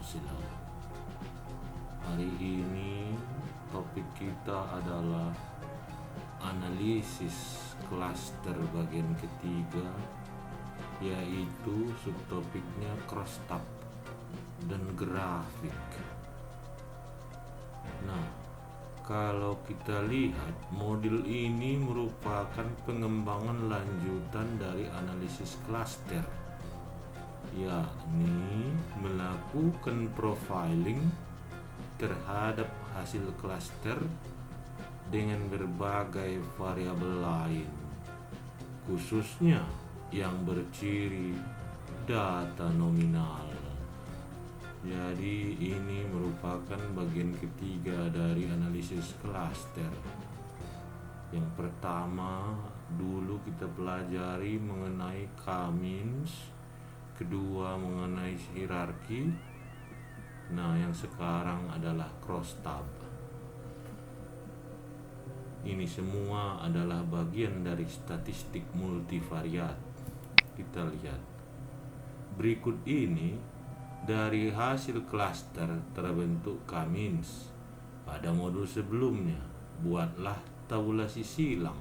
silau. Hari ini topik kita adalah analisis klaster bagian ketiga, yaitu subtopiknya crosstab dan grafik. Nah, kalau kita lihat, modul ini merupakan pengembangan lanjutan dari analisis klaster, yakni melakukan profiling terhadap hasil klaster dengan berbagai variabel lain, khususnya yang berciri data nominal. Jadi ini merupakan bagian ketiga dari analisis klaster. Yang pertama dulu kita pelajari mengenai K-means, kedua mengenai hierarki. Nah, yang sekarang adalah crosstab. Ini semua adalah bagian dari statistik multivariat. Kita lihat berikut ini. Dari hasil klaster terbentuk K-means. Pada modul sebelumnya, buatlah tabulasi silang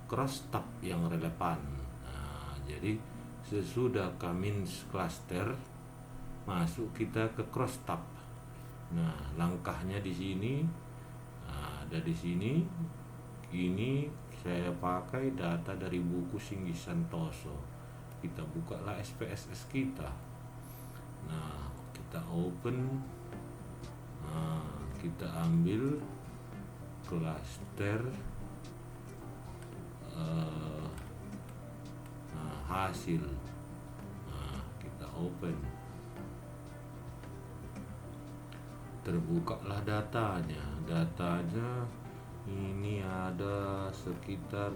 crosstab yang relevan. Nah, jadi sesudah K-means klaster, masuk kita ke crosstab. Nah, langkahnya di sini. Nah, ada di sini. Ini saya pakai data dari buku Singgi Santoso. Kita bukalah SPSS kita. Nah, kita open. Nah, kita ambil klaster hasil. Nah, kita open. Terbukalah datanya. Datanya ini ada sekitar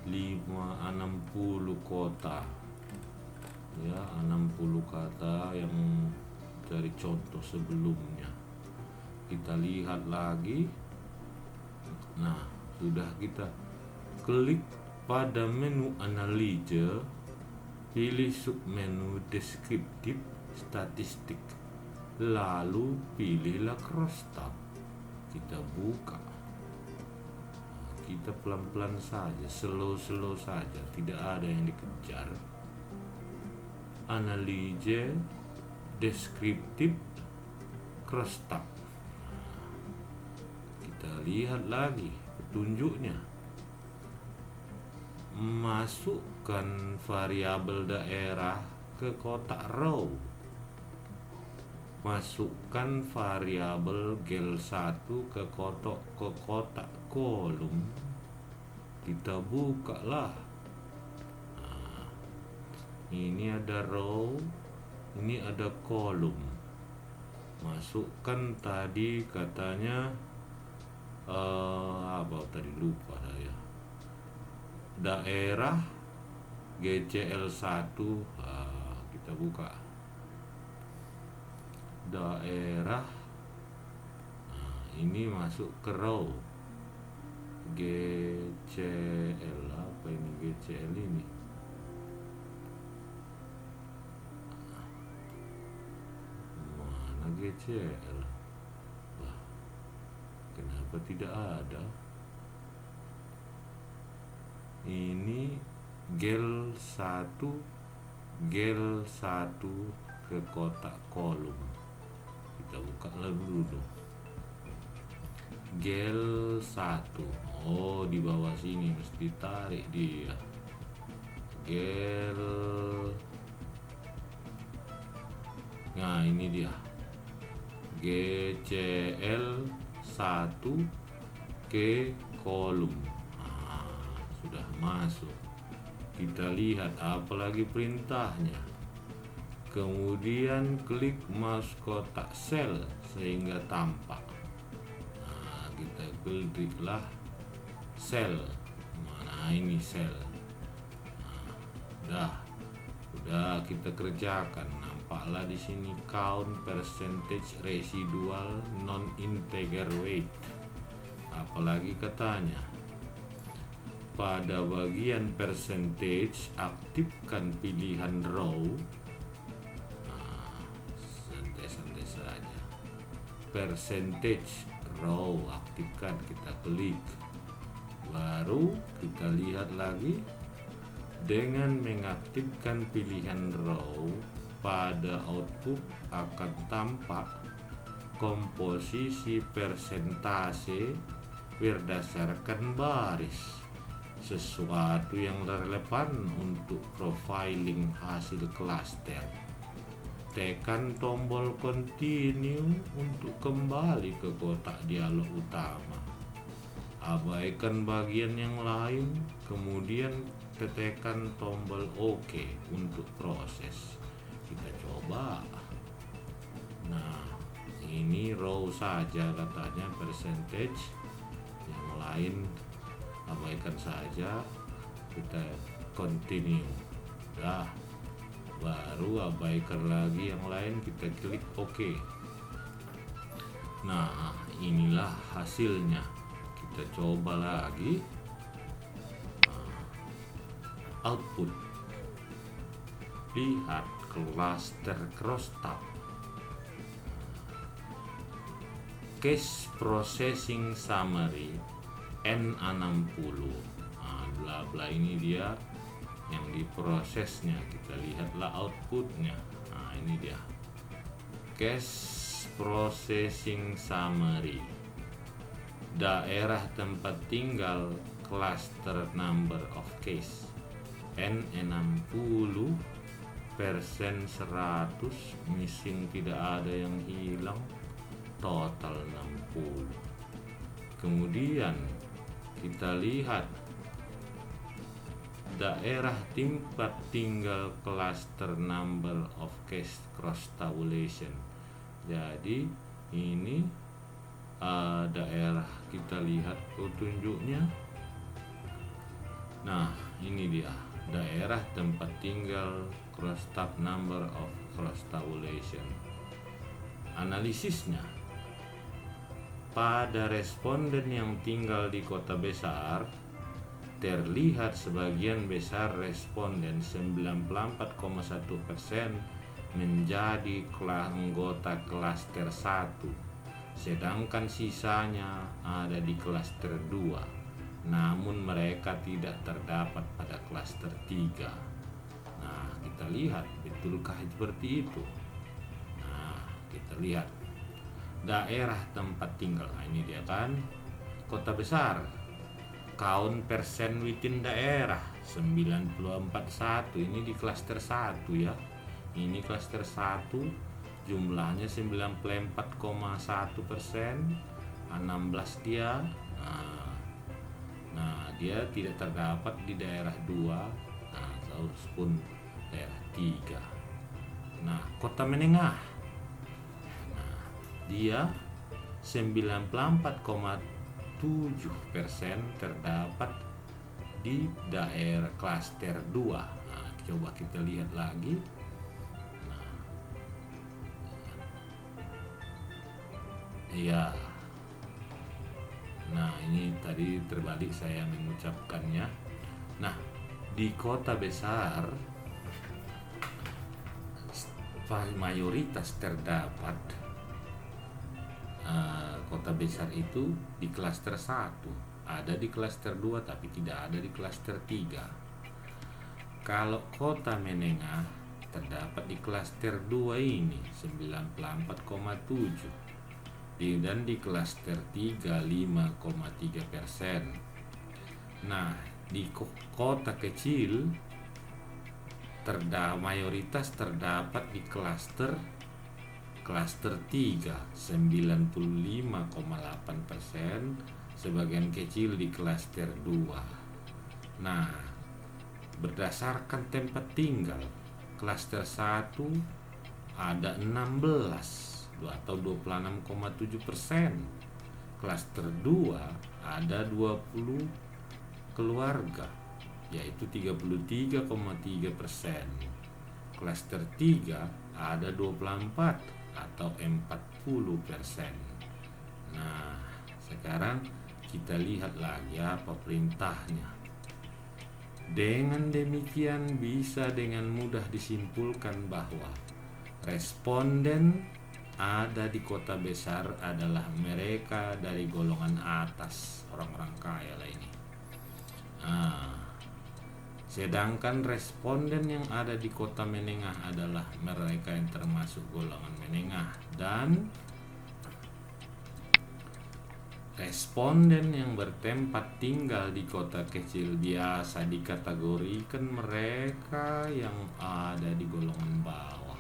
60 kota. Ya, 60 kata yang dari contoh sebelumnya. Kita lihat lagi. Nah, sudah kita klik pada menu analisa, pilih submenu deskriptif statistik, lalu pilihlah crosstab. Kita buka. Nah, kita pelan-pelan saja, slow saja, tidak ada yang dikejar. Analisa deskriptif crosstab. Kita lihat lagi petunjuknya. Masukkan variabel daerah ke kotak row. Masukkan variabel GEL1 ke kotak kolom. Kita bukalah. Ini ada row, ini ada kolom. Masukkan tadi katanya apa tadi, lupa saya. Daerah GCL1. Kita buka daerah. Nah, ini masuk ke row GCL. Apa ini GCL ini? GCL. Wah, kenapa tidak ada? Ini GEL1 ke kotak kolom. Kita buka dulu. GEL1. Oh, di bawah sini mesti tarik dia. GEL. Nah, ini dia. GCL1 ke kolom. Sudah masuk. Kita lihat apalagi perintahnya. Kemudian klik mouse kotak sel sehingga tampak. Nah, kita kliklah sel. Mana ini sel. Nah, udah kita kerjakan. Nampaklah di sini count, percentage, residual, non-integer weight. Apalagi katanya, pada bagian percentage aktifkan pilihan row. Nah, percentage row, aktifkan, kita klik. Baru kita lihat lagi, dengan mengaktifkan pilihan row, pada output akan tampak komposisi persentase berdasarkan baris, sesuatu yang relevan untuk profiling hasil klaster. Tekan tombol continue untuk kembali ke kotak dialog utama. Abaikan bagian yang lain, kemudian tekan tombol OK untuk proses. Kita coba. Nah, ini row saja katanya percentage, yang lain abaikan saja. Kita continue. Dah. Baru abaikan lagi yang lain, kita klik OK. Nah, inilah hasilnya. Kita coba lagi. Output. Lihat cluster crosstalk. Case processing summary N60. Bla bla, ini dia yang diprosesnya. Kita lihatlah outputnya. Ini dia case processing summary. Daerah tempat tinggal, cluster number of case N60, persen 100, missing tidak ada yang hilang, total 60. Kemudian kita lihat daerah tempat tinggal, cluster number of case cross tabulation. Jadi ini daerah, kita lihat petunjuknya. Nah, ini dia daerah tempat tinggal, cross tab number of cross tabulation. Analisisnya, pada responden yang tinggal di kota besar, terlihat sebagian besar responden 94,1% menjadi anggota klaster 1, sedangkan sisanya ada di klaster 2. Namun mereka tidak terdapat pada klaster 3. Nah, kita lihat betulkah seperti itu. Nah, kita lihat daerah tempat tinggal. Nah, ini dia kan kota besar. Count persen within daerah 94,1. Ini di klaster 1 ya. Ini klaster 1, jumlahnya 94,1%, 16 dia. Nah, dia tidak terdapat di daerah 2, ataupun daerah 3. Nah, kota menengah, nah, dia 94,7% terdapat di daerah klaster 2. Nah, coba kita lihat lagi. Iya. Nah, ini tadi terbalik saya mengucapkannya. Nah, di kota besar mayoritas terdapat kota besar itu di klaster 1, ada di klaster 2 tapi tidak ada di klaster 3. Kalau kota menengah terdapat di klaster 2 ini 94,7, dan di klaster 3 5,3%. Nah, di kota kecil mayoritas terdapat di klaster 3 95,8%, sebagian kecil di klaster 2. Nah, berdasarkan tempat tinggal, klaster 1 ada 16 atau 26,7%. Klaster 2 ada 20 keluarga, yaitu 33,3%. Klaster 3 ada 24 atau 40%. Nah, sekarang kita lihat lagi apa perintahnya. Dengan demikian bisa dengan mudah disimpulkan bahwa responden ada di kota besar adalah mereka dari golongan atas, orang-orang kaya lah ini. Sedangkan responden yang ada di kota menengah adalah mereka yang termasuk golongan menengah, dan responden yang bertempat tinggal di kota kecil biasa dikategorikan mereka yang ada di golongan bawah.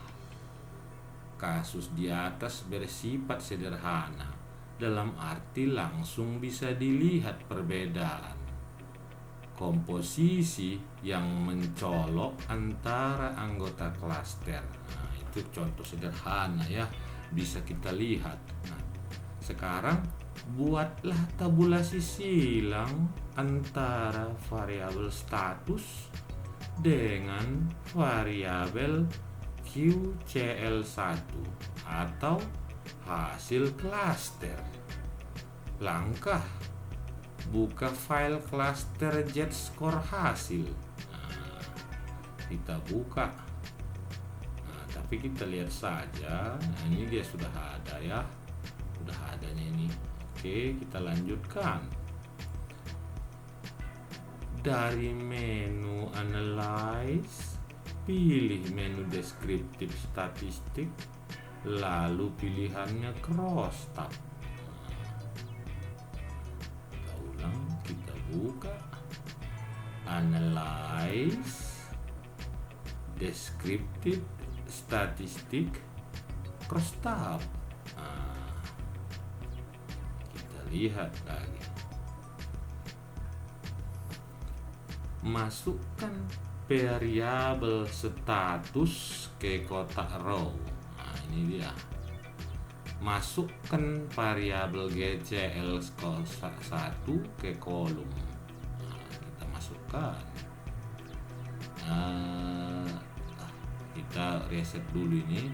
Kasus di atas bersifat sederhana, dalam arti langsung bisa dilihat perbedaan komposisi yang mencolok antara anggota klaster. Nah, itu contoh sederhana ya, bisa kita lihat. Nah, sekarang buatlah tabulasi silang antara variabel status dengan variabel QCL1 atau hasil klaster. Langkah: buka file klaster Z-score hasil. Nah, kita buka. Nah, tapi kita lihat saja. Nah, ini dia sudah ada ya. Sudah adanya ini. Oke, kita lanjutkan. Dari menu Analyze, pilih menu Deskriptif Statistik, lalu pilihannya Crosstab. Kita buka Analyze, Deskriptif Statistik, Crosstab. Kita lihat lagi. Masukkan variabel status ke kotak row. Nah, ini dia. Masukkan variabel GCL score 1 ke kolom. Nah, kita masukkan. Kita reset dulu ini.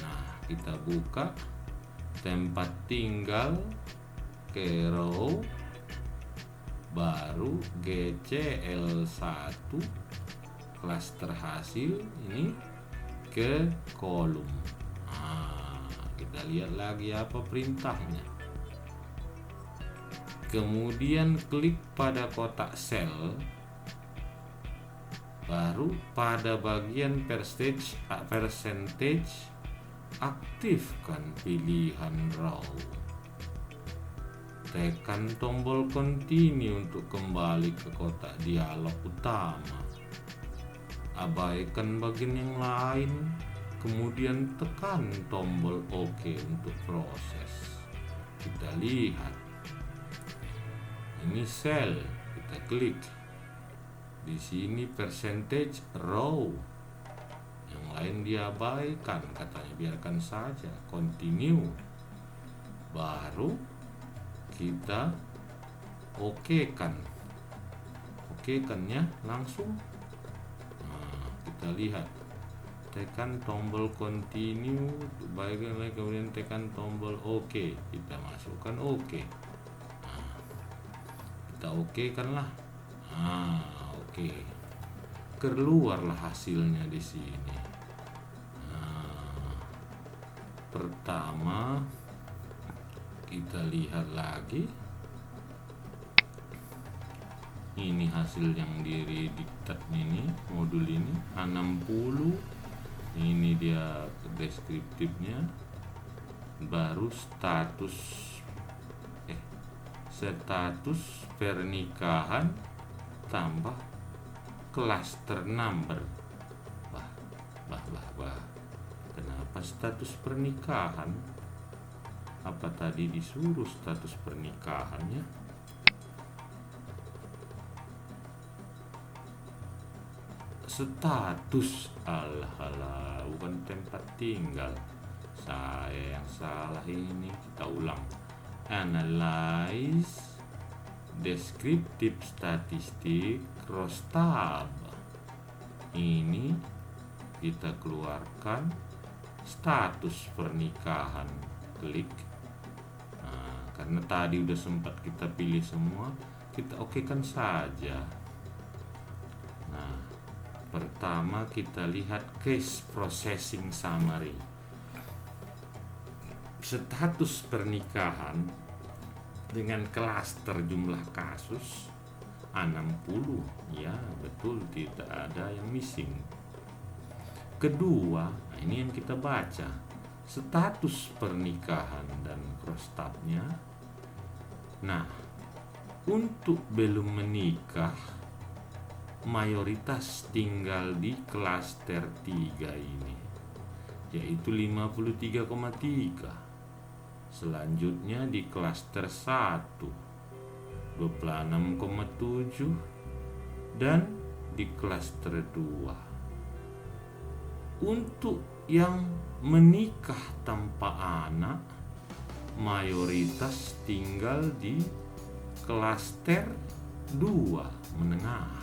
Nah, kita buka tempat tinggal ke row, baru GCL1 klaster hasil ini ke kolom. Kita lihat lagi apa perintahnya. Kemudian klik pada kotak sel, baru pada bagian percentage aktifkan pilihan row. Tekan tombol continue untuk kembali ke kotak dialog utama. Abaikan bagian yang lain, kemudian tekan tombol OK untuk proses. Kita lihat. Ini sel, kita klik. Di sini percentage row. Yang lain diabaikan, katanya biarkan saja, continue. Baru kita OK-kan. OK-kannya langsung. Nah, kita lihat. Tekan tombol continue, baikkan lagi, kemudian tekan tombol OK. Kita masukkan OK. Nah, kita OK kan lah. OK. Keluarlah hasilnya di sini. Pertama kita lihat lagi. Ini hasil yang didiktat ini, modul ini A60. Ini dia deskriptifnya, baru status pernikahan tambah cluster number. Kenapa status pernikahan? Apa tadi disuruh status pernikahannya? Status, alah, bukan tempat tinggal. Saya yang salah ini. Kita ulang. Analyze, Deskriptif Statistik, Crosstab. Ini kita keluarkan status pernikahan. Klik. Nah, karena tadi udah sempat kita pilih semua, kita OK-kan saja. Nah, pertama kita lihat case processing summary. status pernikahan dengan klaster jumlah kasus 60. Ya betul, tidak ada yang missing. Kedua, ini yang kita baca, status pernikahan dan cross-tab-nya. Nah, untuk belum menikah mayoritas tinggal di klaster 3 ini, yaitu 53,3. Selanjutnya di klaster 1 26,7 dan di klaster 2. Untuk yang menikah tanpa anak mayoritas tinggal di klaster 2 menengah.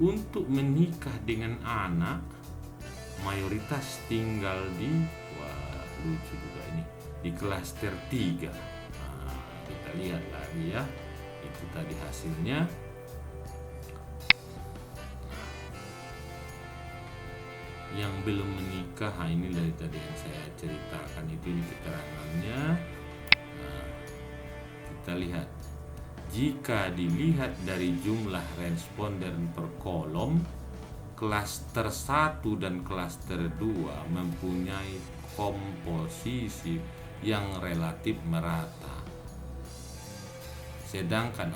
Untuk menikah dengan anak mayoritas tinggal di lucu juga ini di klaster 3. Kita lihat lagi ya, itu tadi hasilnya. Yang belum menikah, ini dari tadi yang saya ceritakan itu, ini keterangannya. Kita lihat, jika dilihat dari jumlah responden per kolom, klaster 1 dan klaster 2 mempunyai komposisi yang relatif merata. Sedangkan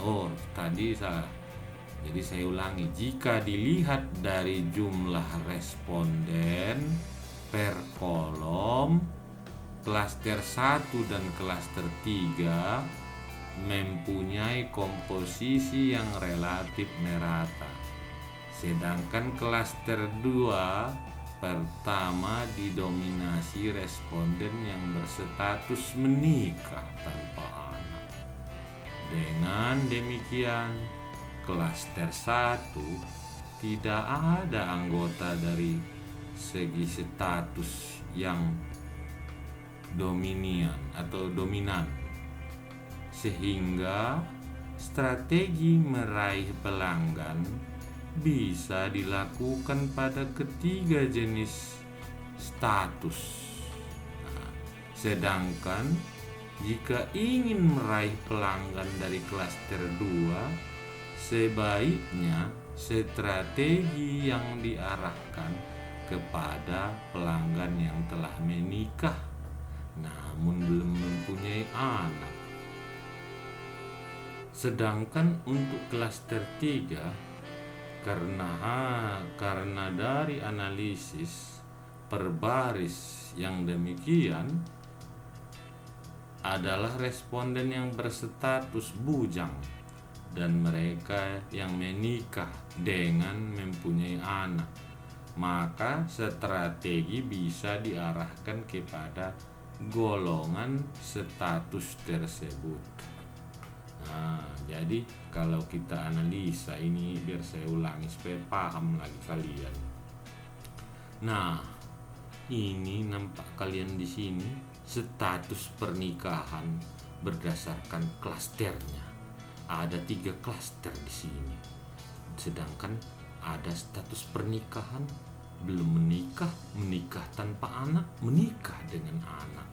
tadi salah. Jadi saya ulangi, jika dilihat dari jumlah responden per kolom, klaster 1 dan klaster 3 mempunyai komposisi yang relatif merata. Sedangkan klaster 2 pertama didominasi responden yang berstatus menikah tanpa anak. Dengan demikian, klaster 1 tidak ada anggota dari segi status yang dominan, sehingga strategi meraih pelanggan bisa dilakukan pada ketiga jenis status. Sedangkan jika ingin meraih pelanggan dari klaster 2, sebaiknya strategi yang diarahkan kepada pelanggan yang telah menikah namun belum mempunyai anak. Sedangkan untuk klaster 3, karena dari analisis per baris yang demikian adalah responden yang berstatus bujang dan mereka yang menikah dengan mempunyai anak, maka strategi bisa diarahkan kepada golongan status tersebut. Jadi kalau kita analisa ini, biar saya ulangi supaya paham lagi kalian. Nah, ini nampak kalian di sini status pernikahan berdasarkan klasternya. Ada 3 klaster di sini. Sedangkan ada status pernikahan belum menikah, menikah tanpa anak, menikah dengan anak.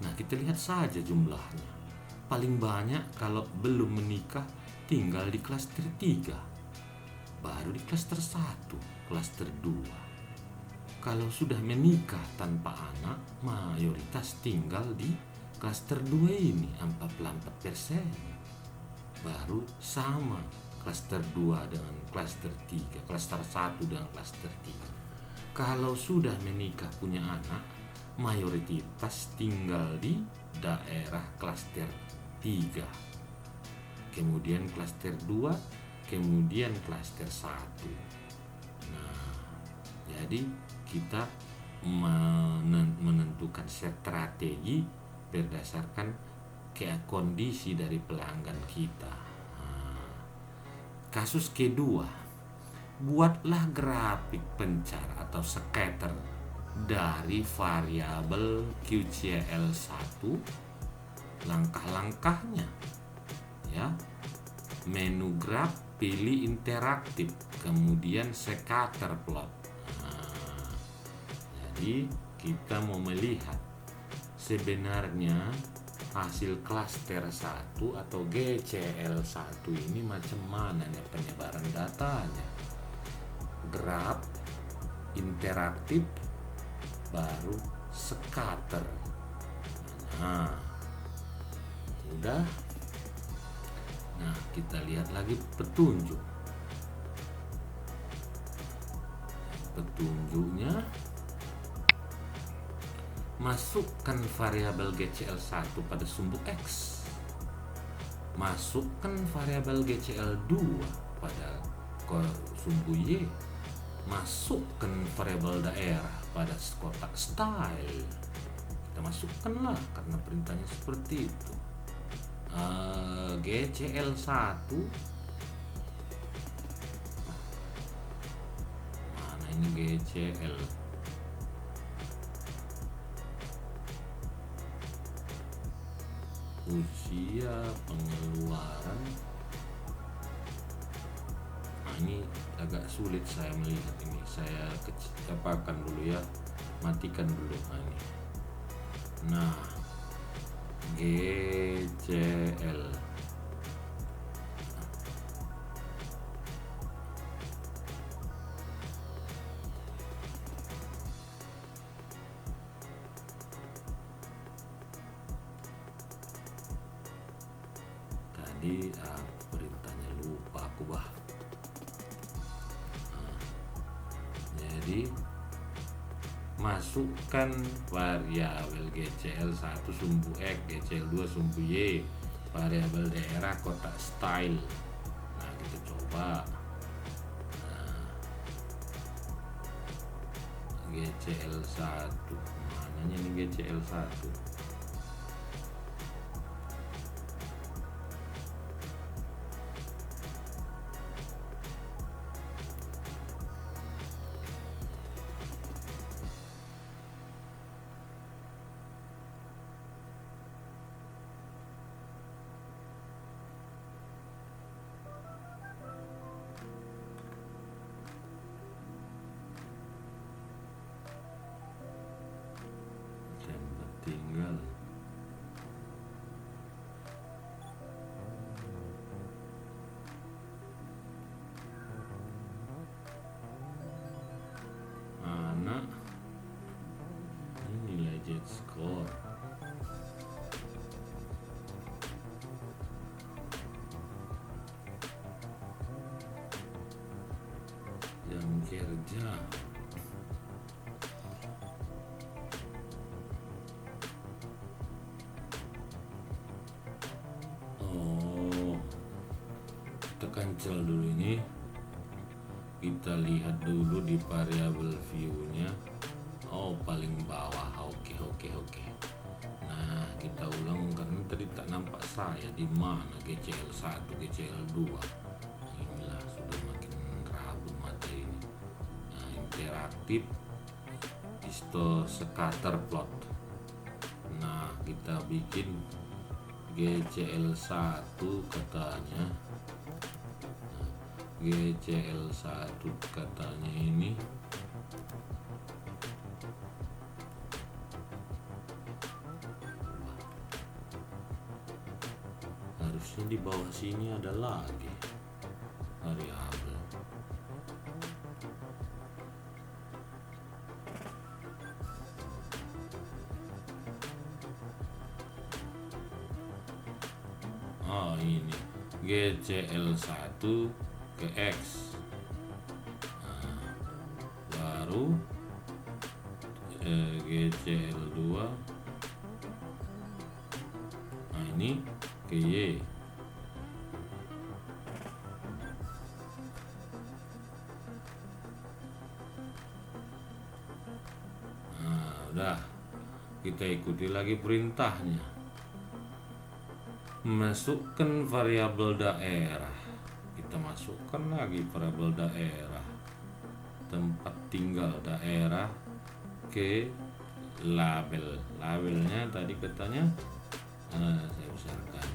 Nah, kita lihat saja jumlahnya. Paling banyak kalau belum menikah tinggal di klaster 3, baru di klaster 1, klaster 2. Kalau sudah menikah tanpa anak, mayoritas tinggal di klaster 2 ini, 44%. Baru sama klaster 2 dengan klaster 3, klaster 1 dengan klaster 3. Kalau sudah menikah punya anak, mayoritas tinggal di daerah klaster 3, kemudian klaster 2, kemudian klaster 1. Nah, jadi kita menentukan strategi berdasarkan kondisi dari pelanggan kita. Nah, kasus kedua, buatlah grafik pencar atau scatter dari variabel QCL1. Langkah-langkahnya ya, menu graf, pilih interaktif, kemudian scatter plot. Jadi kita mau melihat sebenarnya hasil klaster 1 atau GCL1 ini macam mana nih penyebaran datanya. Graf, interaktif, baru scatter. Nah, udah. Nah, kita lihat lagi petunjuk. Petunjuknya, masukkan variabel GCL1 pada sumbu X, masukkan variabel GCL2 pada sumbu Y, masukkan variabel daerah pada kotak style. Kita masukkanlah karena perintahnya seperti itu. GCL1 mana ini GCL? Usia pengeluaran. Nah, ini agak sulit saya melihat ini. Saya apakan dulu ya, matikan dulu. Nah, GCL tadi perintahnya lupa aku jadi masukkan variabel GCL1 sumbu X, GCL2 sumbu Y, variabel daerah kotak style. Nah, kita coba. GCL1 mananya nih GCL1? Tinggal anak ini nilai Z-score. Yang kerja cancel dulu ini. Kita lihat dulu di variabel view-nya. Oh, paling bawah. Oke. Nah, kita ulang karena tadi tak nampak saya di mana GCL1, GCL2. Inilah sudah makin rabun mata ini. Nah, interaktif, scatter plot. Nah, kita bikin GCL1 katanya. GCL1 katanya ini harusnya di bawah sini ada lagi variabel. Ini GCL1 ke X, baru GCL2, ini ke Y. Udah, kita ikuti lagi perintahnya. Masukkan variabel daerah. Kita masukkan lagi variabel daerah, tempat tinggal daerah, ke labelnya tadi katanya saya besarkan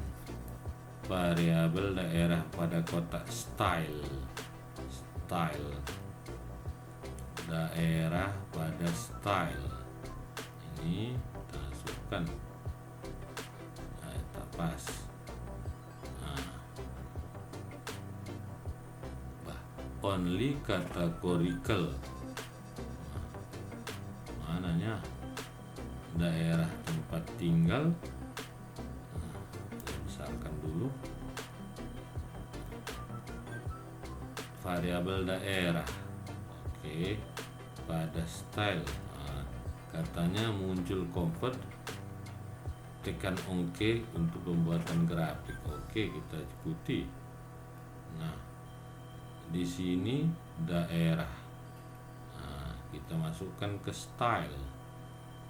variabel daerah pada kotak style daerah pada style. ini kita masukkan, tak pas. Only categorical, mananya daerah tempat tinggal. Kita besarkan dulu variabel daerah. Oke, pada style katanya muncul convert, tekan OK untuk pembuatan grafik. Oke, kita ikuti. Nah, di sini daerah, kita masukkan ke style,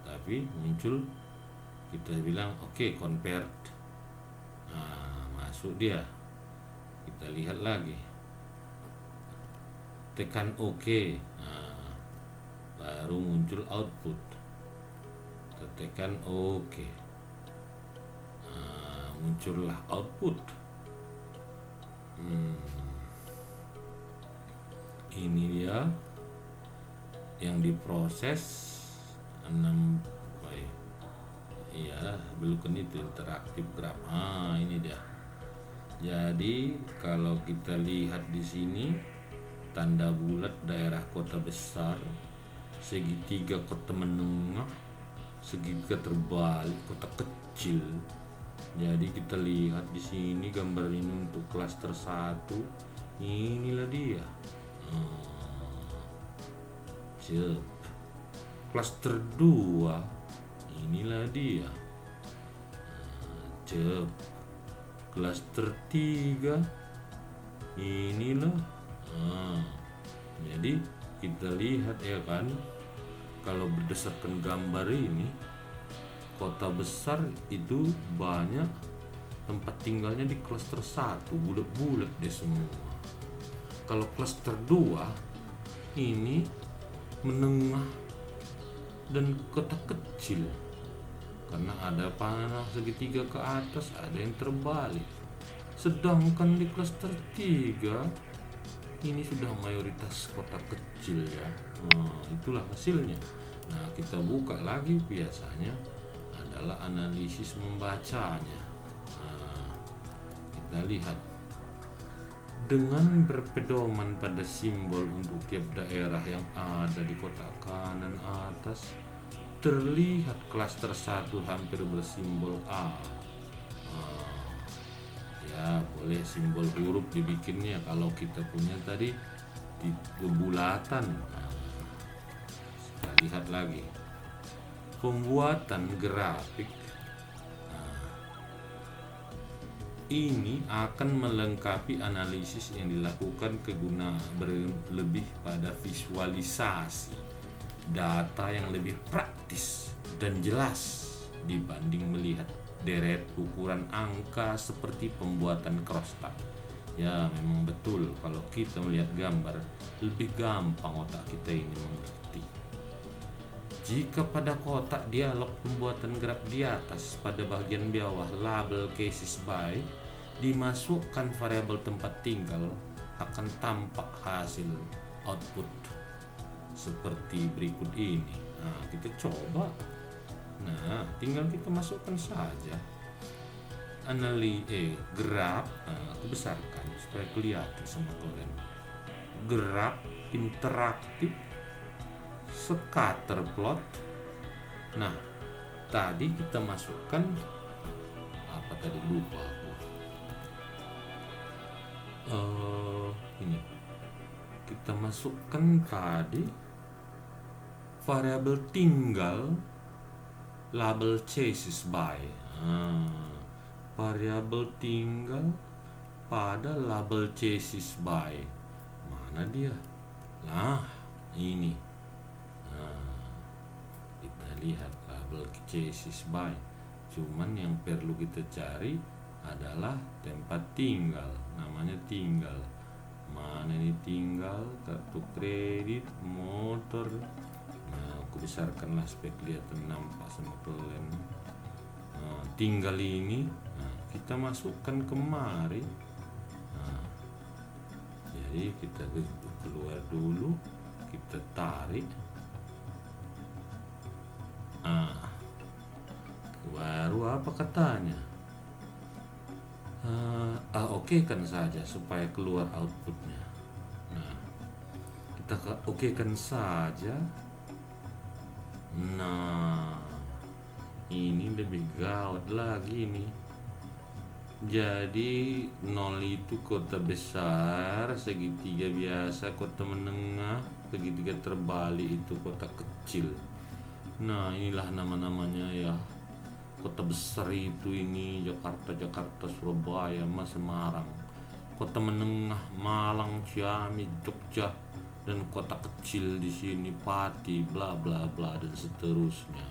tapi muncul, kita bilang oke, convert. Masuk dia, kita lihat lagi, tekan OK, baru muncul output. Kita tekan OK, muncullah output. Ini dia yang diproses 6. Iya, bukan itu interaktif graph. Ini dia. Jadi kalau kita lihat di sini, tanda bulat daerah kota besar, segitiga kota menengah, segitiga terbalik kota kecil. Jadi kita lihat di sini gambar ini untuk klaster 1. Inilah dia. Klaster 2, inilah dia. Klaster 3, inilah. Jadi kita lihat ya kan, kalau berdasarkan gambar ini, kota besar itu banyak tempat tinggalnya di klaster 1, bulat-bulat deh semua. Kalau klaster 2 ini menengah dan kota kecil, karena ada panah segitiga ke atas, ada yang terbalik. Sedangkan di klaster 3 ini sudah mayoritas kota kecil ya. Itulah hasilnya. Nah, kita buka lagi, biasanya adalah analisis membacanya. Kita lihat, dengan berpedoman pada simbol untuk tiap daerah yang ada di kotak kanan atas, terlihat klaster 1 hampir bersimbol A. Ya, boleh simbol huruf dibikinnya kalau kita punya tadi di kebulatan. Kita lihat lagi pembuatan grafik. Ini akan melengkapi analisis yang dilakukan kegunaan berlebih pada visualisasi data yang lebih praktis dan jelas dibanding melihat deret ukuran angka seperti pembuatan crosstab. Ya, memang betul, kalau kita melihat gambar lebih gampang otak kita ini mengerti. Jika pada kotak dialog pembuatan graf di atas, pada bagian bawah label cases by dimasukkan variabel tempat tinggal, akan tampak hasil output seperti berikut ini. Nah, kita coba. Nah, tinggal kita masukkan saja graf. Aku besarkan supaya kelihatan sama kalian. Graf interaktif scatter plot. Nah, tadi kita masukkan apa tadi, lupa aku. Ini kita masukkan tadi variabel tinggal label chassis by. Variabel tinggal pada label chassis by. Mana dia? Nah, ini. Kita lihat label chassis by. Cuman yang perlu kita cari adalah tempat tinggal, namanya tinggal. Mana ini tinggal? Kartu kredit, motor. Nah, aku besarkanlah supaya kelihatan, nampak sama kalian. Tinggal ini, kita masukkan kemari. Jadi kita keluar dulu, kita tarik. Baru apa katanya? Oke kan saja supaya keluar outputnya. Nah, kita oke kan saja. Nah, ini lebih gawat lagi nih. Jadi 0 itu kota besar, segitiga biasa kota menengah, segitiga terbalik itu kota kecil. Nah, inilah nama-namanya ya. Kota besar itu ini Jakarta, Surabaya, Semarang. Kota menengah Malang, Ciamis, Jogja, dan kota kecil di sini Pati, bla bla bla dan seterusnya.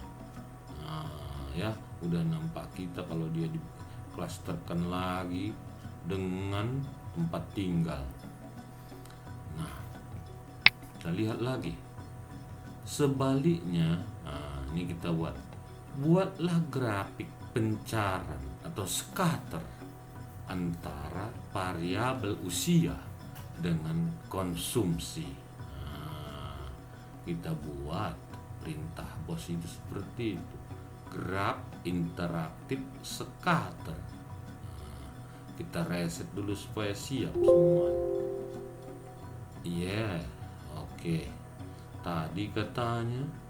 Nah, ya udah nampak kita kalau dia diklasterkan lagi dengan tempat tinggal. Nah, kita lihat lagi. Sebaliknya, ini kita buatlah grafik pencaran atau scatter antara variabel usia dengan konsumsi. Kita buat perintah bos itu seperti itu, graf interaktif scatter. Kita reset dulu supaya siap semua. Oke. Tadi katanya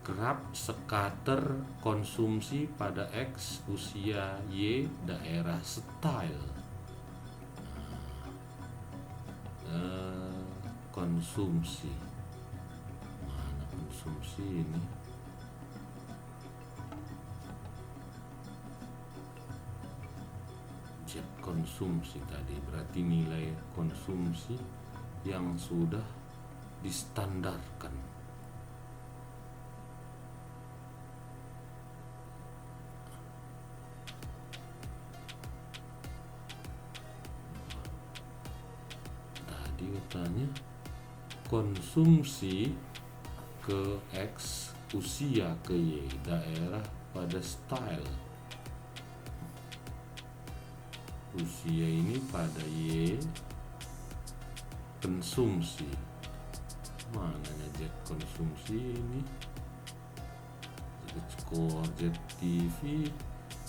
graf scatter konsumsi pada X, usia, Y, daerah, style. Konsumsi. Mana konsumsi ini? Jet konsumsi tadi berarti nilai konsumsi yang sudah distandarkan. Katanya konsumsi ke X, usia ke Y, daerah pada style. Usia ini pada Y, konsumsi. Mananya jet konsumsi ini? Jet skor, jet TV,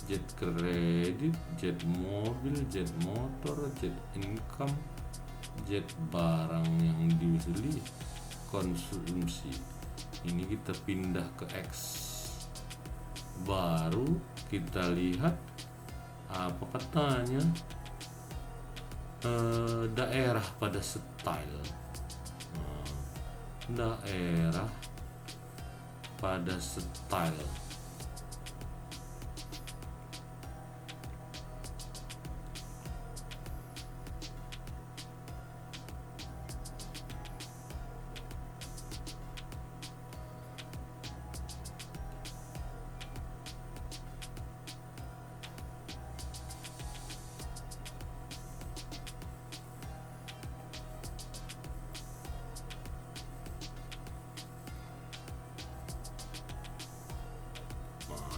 jet kredit, jet mobil, jet motor, jet income, jet barang yang dibeli, konsumsi. Ini kita pindah ke X, baru kita lihat apa katanya, daerah pada style. Daerah pada style.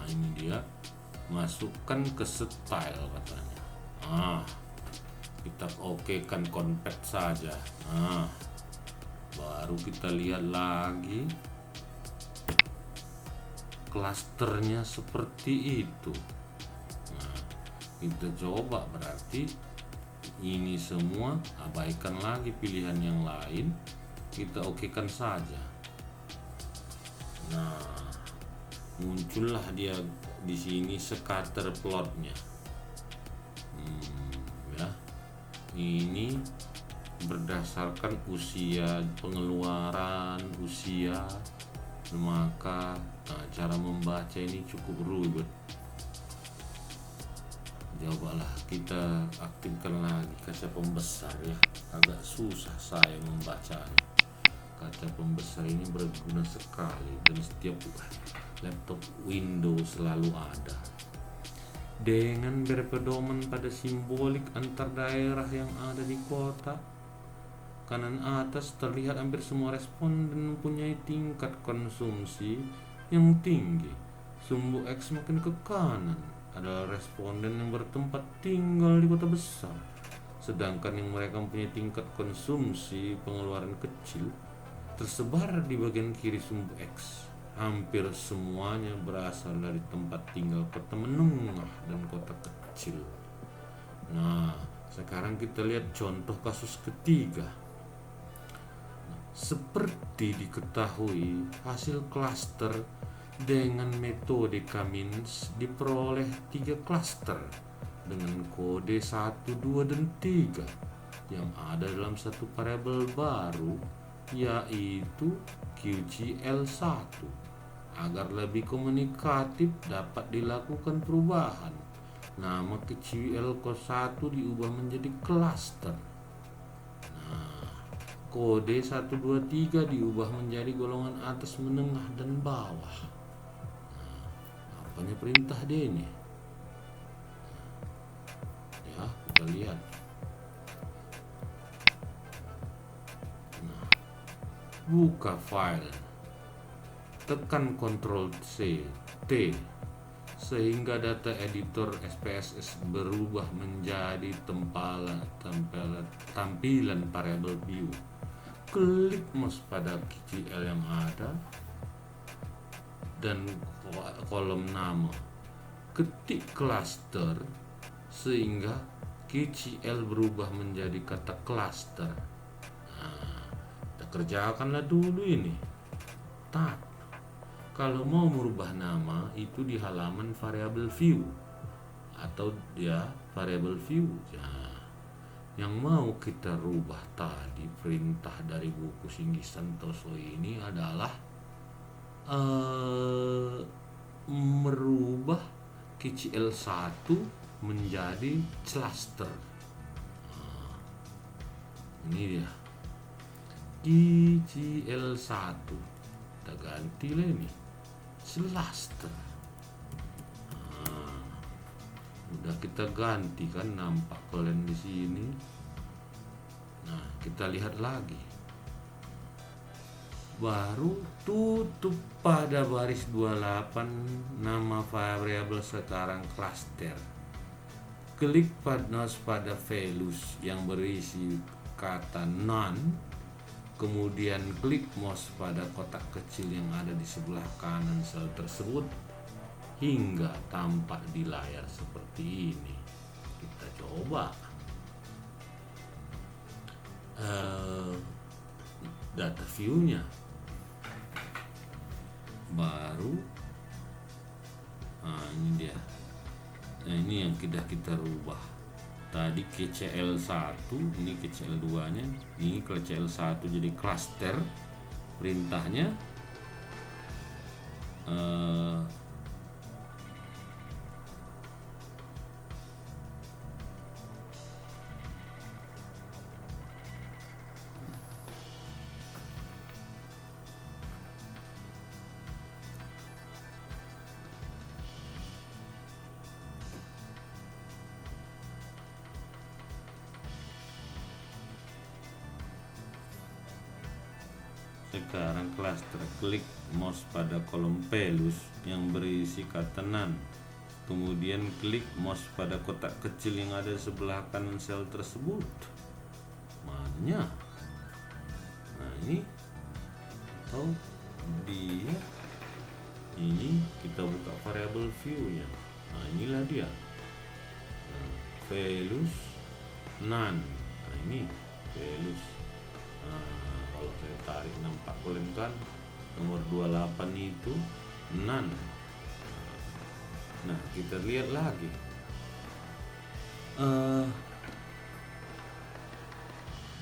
Ini dia, masukkan ke style katanya. Kita okekan compact saja. Baru kita lihat lagi klasternya seperti itu. Kita coba, berarti ini semua abaikan lagi pilihan yang lain, kita okekan saja. Nah, muncullah dia di sini scatter plotnya. Ya, ini berdasarkan usia, pengeluaran usia, maka cara membaca ini cukup ribet. Cobalah kita aktifkan lagi kaca pembesar ya, agak susah saya membacanya. Kaca pembesar ini berguna sekali dan setiap laptop Windows selalu ada. Dengan berpedoman pada simbolik antar daerah yang ada di kota, kanan atas terlihat hampir semua responden mempunyai tingkat konsumsi yang tinggi. Sumbu X makin ke kanan adalah responden yang bertempat tinggal di kota besar, sedangkan yang mereka mempunyai tingkat konsumsi pengeluaran kecil tersebar di bagian kiri sumbu X. hampir semuanya berasal dari tempat tinggal kota menengah dan kota kecil. Nah, sekarang kita lihat contoh kasus ketiga. Seperti diketahui, hasil klaster dengan metode Cummins diperoleh 3 klaster dengan kode 1, 2, dan 3 yang ada dalam satu variabel baru, yaitu QCL1. Agar lebih komunikatif dapat dilakukan perubahan. Nama QCL1 diubah menjadi klaster. Kode 1, 2, 3 diubah menjadi golongan atas, menengah, dan bawah. Apanya perintah D ini? Ya, kita lihat. Buka file. Tekan Ctrl C, T, sehingga data editor SPSS berubah menjadi tampilan variabel view. Klik mouse pada QCL yang ada dan kolom nama. Ketik cluster sehingga QCL berubah menjadi kata cluster. Nah, kita kerjakanlah dulu ini. Tab. Kalau mau merubah nama itu di halaman variabel view atau variabel view. Yang mau kita rubah tadi, perintah dari buku Singgi Santoso ini adalah merubah QCL1 menjadi cluster. Ini dia QCL1, kita ganti lah ini cluster. Udah kita ganti kan, nampak kalian di sini. Nah, kita lihat lagi. Baru tutup pada baris 28, nama variabel sekarang cluster. Klik pada values yang berisi kata none, kemudian klik mouse pada kotak kecil yang ada di sebelah kanan sel tersebut hingga tampak di layar seperti ini. Kita coba data view-nya. Baru ini dia. Nah, ini yang kita rubah. Tadi QCL1, ini QCL2 nya, ini QCL1 jadi cluster. Perintahnya sekarang cluster. Klik mouse pada kolom values yang berisi kata none, kemudian klik mouse pada kotak kecil yang ada sebelah kanan sel tersebut. Mananya? Nah, ini atau dia ini, kita buka variabel view nya. Nah, inilah dia. Nah, values none. Nah, ini values. Kalau saya tarik nampak kalian kan, nomor 28 itu none. Nah, kita lihat lagi.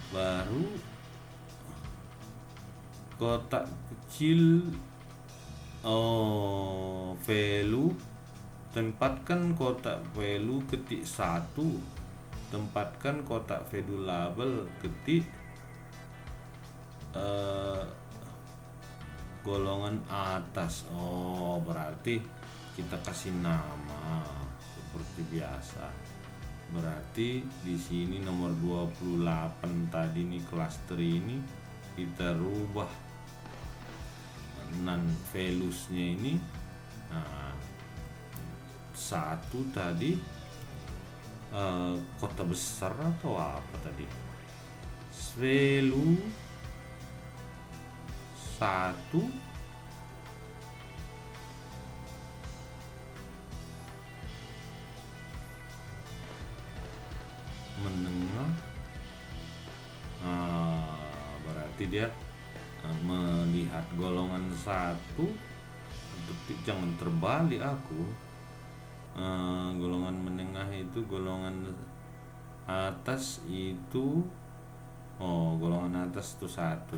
Baru kotak kecil, value, tempatkan kotak value, ketik 1, tempatkan kotak value label, ketik golongan atas. Berarti kita kasih nama seperti biasa. Berarti di sini nomor 28 tadi nih, cluster ini kita rubah non values-nya ini. Nah, 1 tadi kota besar atau apa tadi? Value 1 berarti dia melihat golongan 1. Detik, jangan terbalik aku. Golongan menengah itu golongan atas itu, golongan atas itu 1.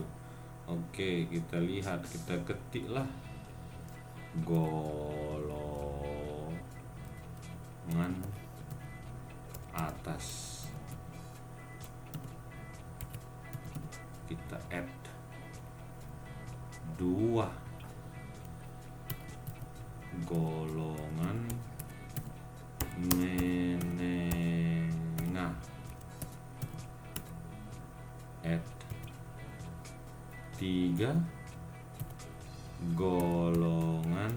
Oke, kita lihat, kita ketiklah golongan atas, kita add 2 golongan menengah, add 3 golongan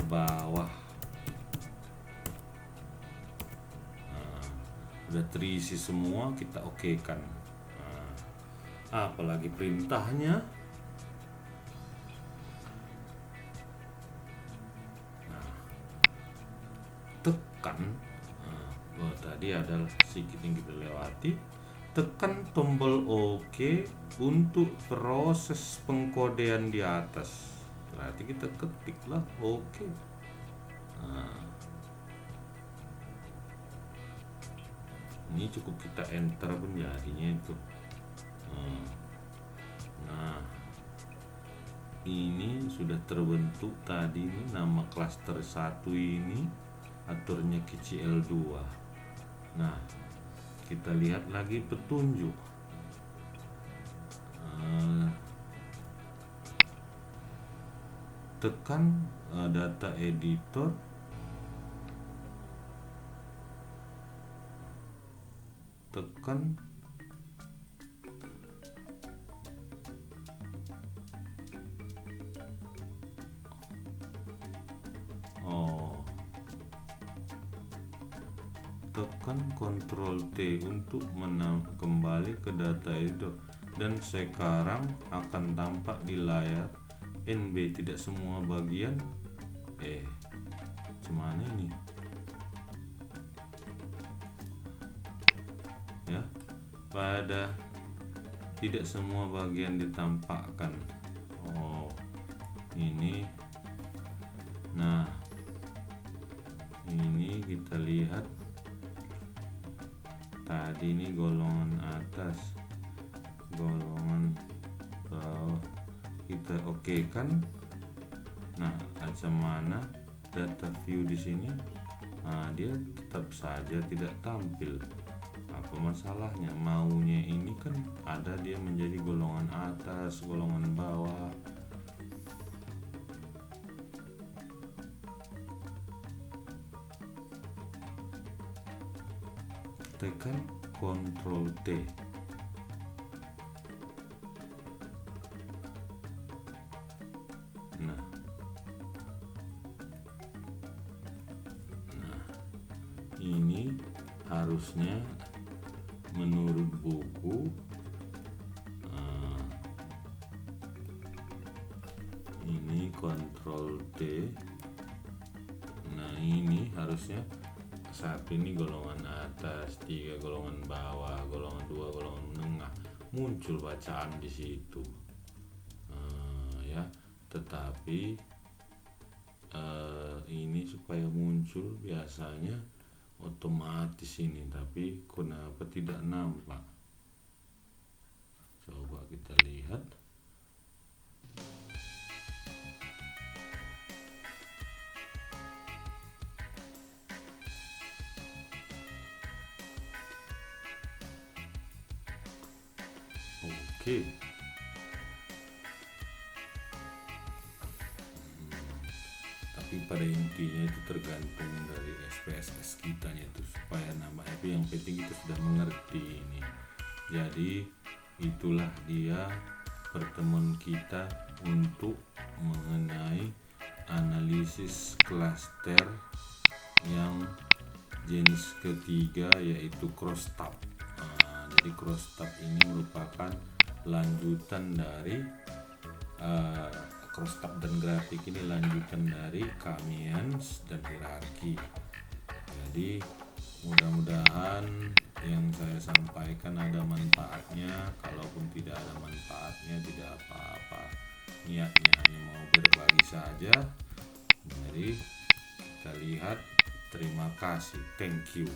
bawah. Udah terisi semua, kita okekan. Apalagi perintahnya. Tekan, tadi ada sedikit yang kita lewati. Tekan tombol OK untuk proses pengkodean di atas. Berarti kita ketiklah OK. Ini cukup kita enter pun jadinya itu. Nah, ini sudah terbentuk tadi ini nama klaster 1 ini, aturnya KCL2. Nah, kita lihat lagi petunjuk. Tekan data editor, tekan tekan Ctrl T untuk kembali ke data editor, dan sekarang akan tampak di layar NB tidak semua bagian. Gimana ini ya, pada tidak semua bagian ditampakkan. Ini. Nah, ini kita lihat tadi ini golongan atas, golongan bawah, kita okekan. Nah, mana data view di sini, dia tetap saja tidak tampil. Apa masalahnya? Maunya ini kan ada dia menjadi golongan atas, golongan bawah. Tekan Ctrl T. Nah, ini harusnya menurut buku ini Ctrl T. Nah, ini harusnya 1 ini golongan atas, 3 golongan bawah, golongan 2 golongan menengah, muncul bacaan di situ. Ya, tetapi ini supaya muncul biasanya otomatis ini, tapi kenapa tidak nampak? Coba kita lihat. Oke. Tapi pada intinya itu tergantung dari SPSS kita itu, supaya nama IP yang penting itu sudah mengerti ini. Jadi itulah dia pertemuan kita untuk mengenai analisis klaster yang jenis ketiga, yaitu crosstab. Jadi crosstab ini merupakan lanjutan dari crosstab dan grafik ini lanjutan dari K-means dan hierarki. Jadi mudah-mudahan yang saya sampaikan ada manfaatnya. Kalaupun tidak ada manfaatnya tidak apa-apa, niatnya hanya mau berbagi saja. Jadi kita lihat. Terima kasih, thank you.